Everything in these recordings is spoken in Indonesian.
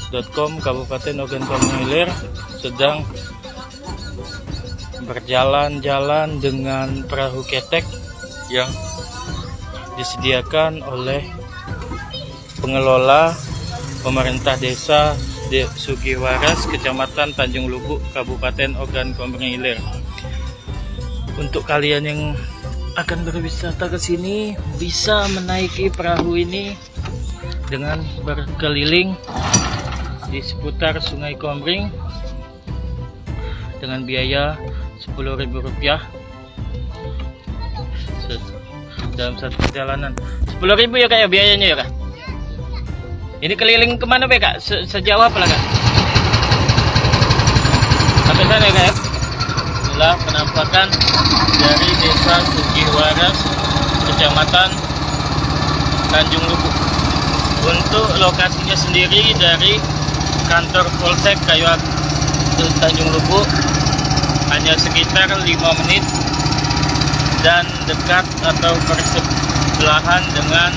.com Kabupaten Ogan Komering Ilir sedang berjalan-jalan dengan perahu ketek yang disediakan oleh pengelola pemerintah desa Sugiwaras, Kecamatan Tanjung Lubuk, Kabupaten Ogan Komering Ilir. Untuk kalian yang akan berwisata ke sini bisa menaiki perahu ini dengan berkeliling di seputar Sungai Komering dengan biaya Rp10.000 dalam satu perjalanan. 10.000 ya kak ya biayanya ya kak. Ini keliling kemana kak? Sejauh apa lah kak? Sampai sana ya kak ya. Inilah penampakan dari Desa Sugiwaras, Kecamatan Tanjung Lubuk. Untuk lokasinya sendiri dari kantor Polsek Kayu Tanjung Lubuk hanya sekitar 5 menit dan dekat atau bersebelahan dengan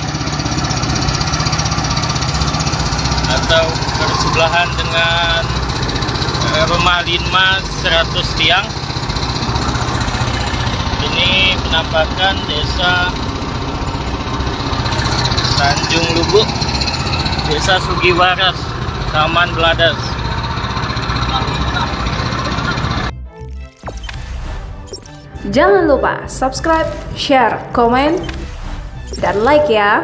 rumah Linmas 100 tiang. Ini penampakan Desa Tanjung Lubuk, Desa Sugiwaras, Taman Beladas. Jangan lupa subscribe, share, komen, dan like ya.